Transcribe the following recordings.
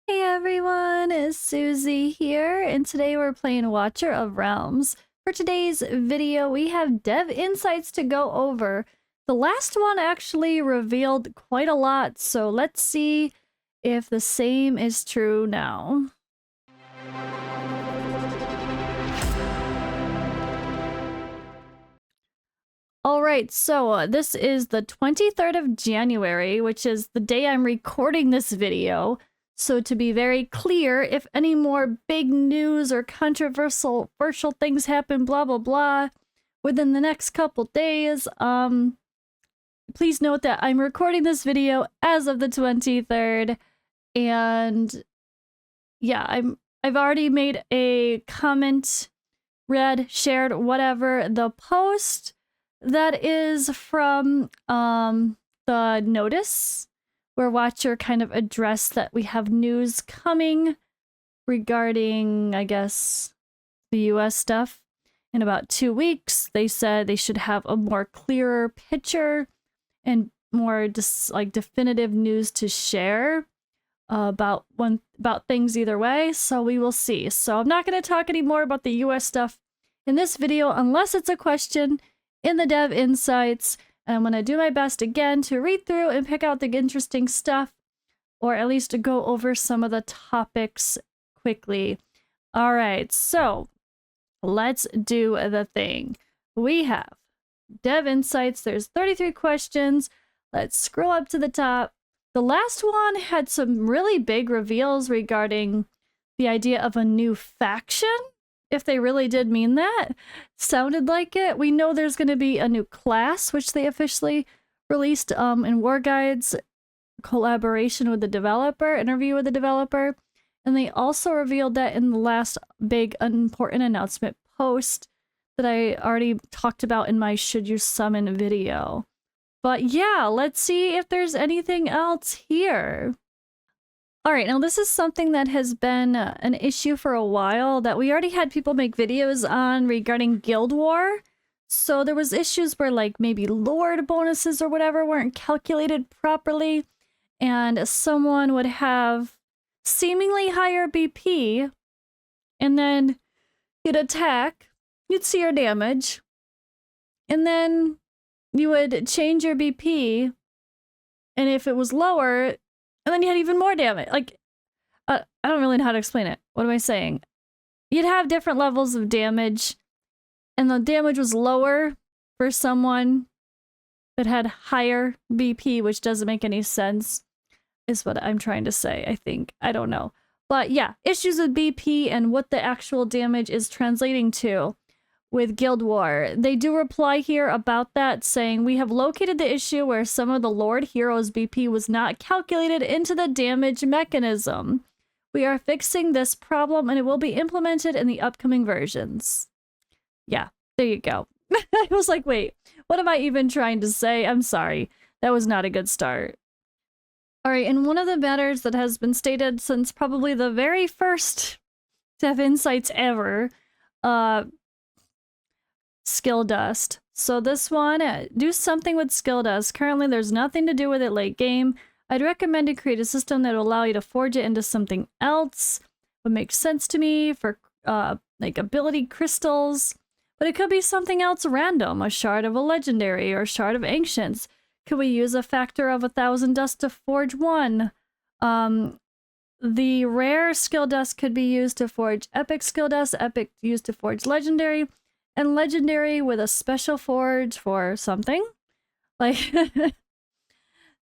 Hey everyone, it's Susie here, and today we're playing Watcher of Realms. For today's video, we have dev insights to go over. The last one actually revealed quite a lot, so let's see if the same is true now. Alright, so this is the 23rd of January, which is the day I'm recording this video. So to be very clear, if any more big news or controversial things happen, blah blah blah, within the next couple days, please note that I'm recording this video as of the 23rd, and yeah, I've already made a comment, read, shared, whatever. The post that is from the notice where Watcher kind of addressed that we have news coming regarding, I guess, the US stuff. In about 2 weeks, they said they should have a more clearer picture and more definitive news to share about things either way. So we will see. So I'm not going to talk anymore about the US stuff in this video unless it's a question in the dev insights. And I'm going to do my best again to read through and pick out the interesting stuff, or at least to go over some of the topics quickly. All right, so let's do the thing. We have dev insights. There's 33 questions. Let's scroll up to the top. The last one had some really big reveals regarding the idea of a new faction. If they really did mean that. Sounded like it. We know there's going to be a new class, which they officially released in War Guide's collaboration with the developer, interview with the developer. And they also revealed that in the last big important announcement post that I already talked about in my Should You Summon video. But yeah, let's see if there's anything else here. Alright, now this is something that has been an issue for a while that we already had people make videos on regarding Guild War. So there was issues where like maybe Lord bonuses or whatever weren't calculated properly, and someone would have seemingly higher BP, and then you'd attack, you'd see your damage, and then you would change your BP, and if it was lower, and then you had even more damage. Like, I don't really know how to explain it. What am I saying? You'd have different levels of damage, and the damage was lower for someone that had higher BP, which doesn't make any sense, is what I'm trying to say, I think. I don't know. But yeah, issues with BP and what the actual damage is translating to with Guild War. They do reply here about that, saying, we have located the issue where some of the Lord heroes' BP was not calculated into the damage mechanism. We are fixing this problem and it will be implemented in the upcoming versions. Yeah, there you go. I was like, wait, what am I even trying to say? I'm sorry. That was not a good start. Alright, and one of the matters that has been stated since probably the very first Dev Insights ever, skill dust. So this one, do something with skill dust. Currently, there's nothing to do with it late game. I'd recommend to create a system that will allow you to forge it into something else. Would make sense to me for like ability crystals, but it could be something else random, a shard of a legendary or a shard of ancients. Could we use a factor of 1,000 dust to forge one? The rare skill dust could be used to forge epic skill dust, epic used to forge legendary, and legendary with a special forge for something. Like,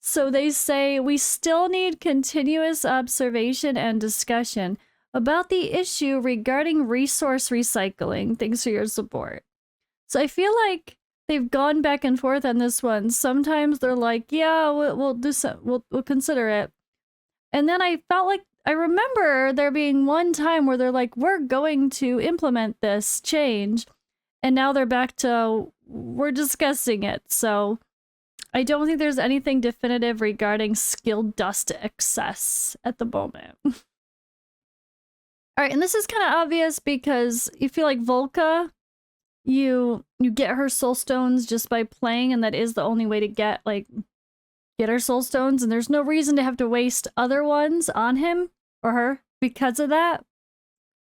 so they say we still need continuous observation and discussion about the issue regarding resource recycling. Thanks for your support. So I feel like they've gone back and forth on this one. Sometimes they're like, yeah, we'll do some, we'll consider it. And then I felt like I remember there being one time where they're like, we're going to implement this change. And now they're back to, we're discussing it. So I don't think there's anything definitive regarding skill dust excess at the moment. All right, and this is kind of obvious because you feel like Volca, you get her soul stones just by playing, and that is the only way to get her soul stones, and there's no reason to have to waste other ones on him. or her because of that.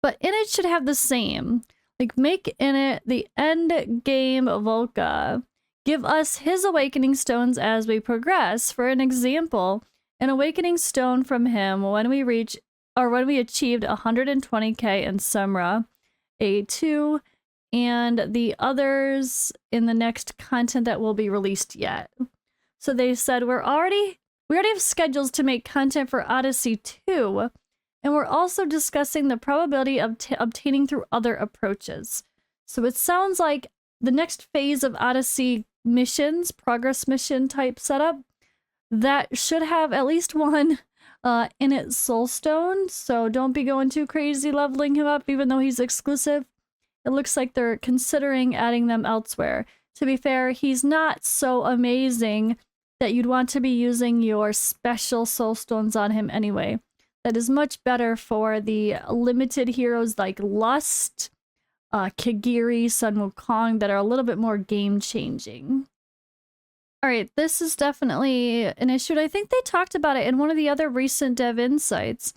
But in it should have the same. Like, make in it the end game Volca. Give us his awakening stones as we progress. For an example, an awakening stone from him when we achieved 120k in Sumra A2, and the others in the next content that will be released yet. So they said we already have schedules to make content for Odyssey 2, and we're also discussing the probability of obtaining through other approaches. So it sounds like the next phase of Odyssey missions, progress mission type setup, that should have at least one in its soulstone. So don't be going too crazy leveling him up, even though he's exclusive. It looks like they're considering adding them elsewhere. To be fair, he's not so amazing that you'd want to be using your special soulstones on him anyway. That is much better for the limited heroes like Lust, Kagiri, Sun Wukong that are a little bit more game-changing. Alright, this is definitely an issue. I think they talked about it in one of the other recent dev insights.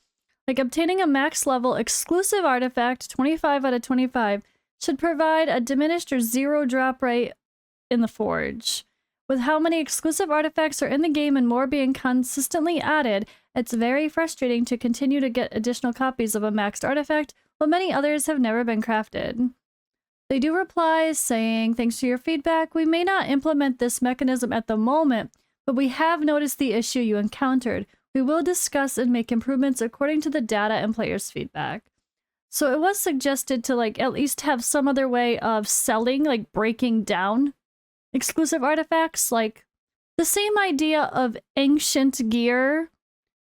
Like, obtaining a max level exclusive artifact, 25 out of 25, should provide a diminished or zero drop rate in the Forge. With how many exclusive artifacts are in the game and more being consistently added, it's very frustrating to continue to get additional copies of a maxed artifact, while many others have never been crafted. They do reply saying, thanks to your feedback, we may not implement this mechanism at the moment, but we have noticed the issue you encountered. We will discuss and make improvements according to the data and players' feedback. So it was suggested to like at least have some other way of selling, like breaking down exclusive artifacts. Like the same idea of ancient gear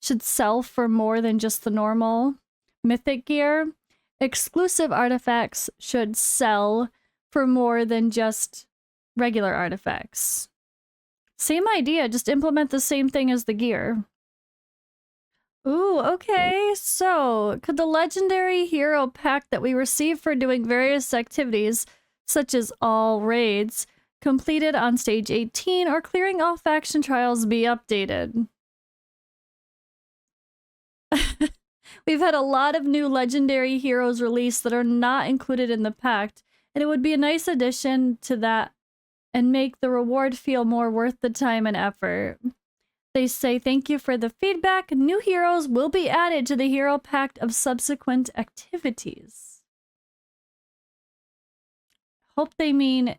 should sell for more than just the normal mythic gear. Exclusive artifacts should sell for more than just regular artifacts. Same idea, just implement the same thing as the gear. Ooh, okay. So, could the legendary hero pack that we receive for doing various activities, such as all raids, completed on stage 18 or clearing all faction trials, be updated? We've had a lot of new legendary heroes released that are not included in the Pact, and it would be a nice addition to that and make the reward feel more worth the time and effort. They say, thank you for the feedback. New heroes will be added to the Hero Pact of subsequent activities. Hope they mean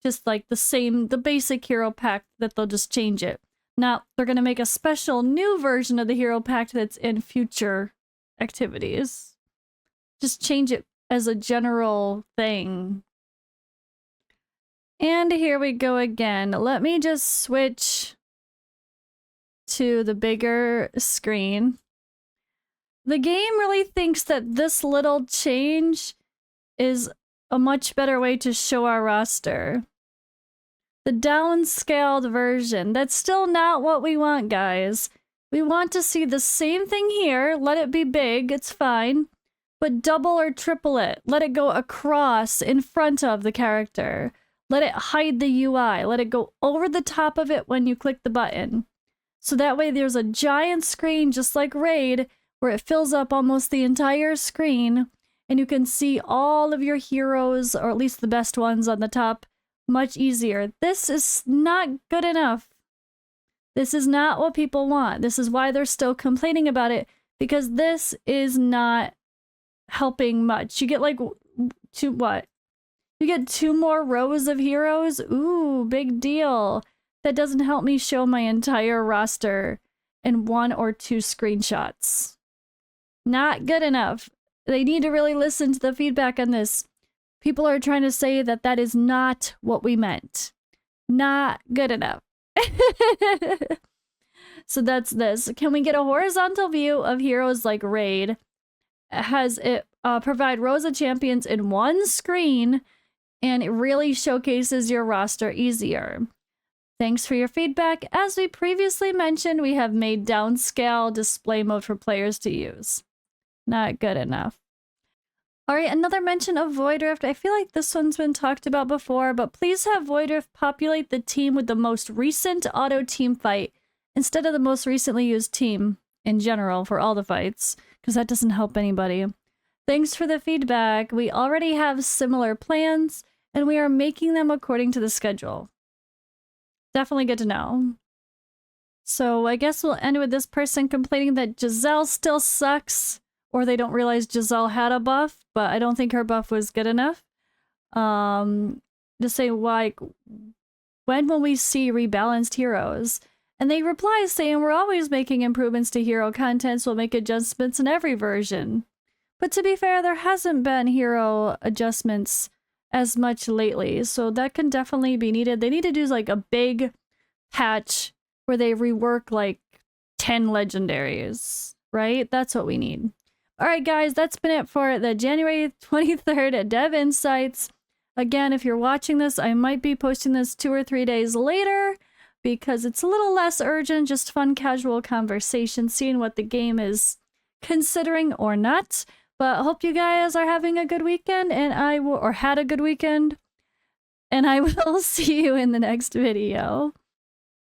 just like the basic Hero Pact, that they'll just change it. Now, they're going to make a special new version of the Hero Pact that's in future activities. Just change it as a general thing. And here we go again. Let me just switch to the bigger screen. The game really thinks that this little change is a much better way to show our roster. The downscaled version. That's still not what we want, guys. We want to see the same thing here. Let it be big. It's fine. But double or triple it. Let it go across in front of the character. Let it hide the UI. Let it go over the top of it when you click the button. So that way there's a giant screen just like Raid where it fills up almost the entire screen and you can see all of your heroes, or at least the best ones on the top, much easier. This is not good enough. This is not what people want. This is why they're still complaining about it, because this is not helping much. You get like what? You get 2 more rows of heroes? Ooh, big deal. That doesn't help me show my entire roster in 1 or 2 screenshots. Not good enough. They need to really listen to the feedback on this. People are trying to say that that is not what we meant. Not good enough. So that's this. Can we get a horizontal view of heroes like Raid? Has it provide rows of champions in 1 screen, and it really showcases your roster easier. Thanks for your feedback. As we previously mentioned, we have made downscale display mode for players to use. Not good enough. Alright, another mention of Void Rift. I feel like this one's been talked about before, but please have Void Rift populate the team with the most recent auto team fight instead of the most recently used team in general for all the fights, because that doesn't help anybody. Thanks for the feedback. We already have similar plans, and we are making them according to the schedule. Definitely good to know. So I guess we'll end with this person complaining that Giselle still sucks, or they don't realize Giselle had a buff, but I don't think her buff was good enough. To say, like, when will we see rebalanced heroes? And they reply saying, we're always making improvements to hero content, so we'll make adjustments in every version. But to be fair, there hasn't been hero adjustments as much lately, so that can definitely be needed. They need to do like a big patch where they rework like 10 legendaries, right? That's what we need. All right, guys, that's been it for the January 23rd Dev Insights. Again, if you're watching this, I might be posting this 2 or 3 days later because it's a little less urgent, just fun, casual conversation, seeing what the game is considering or not. But I hope you guys are having a good weekend, and or had a good weekend, and I will see you in the next video.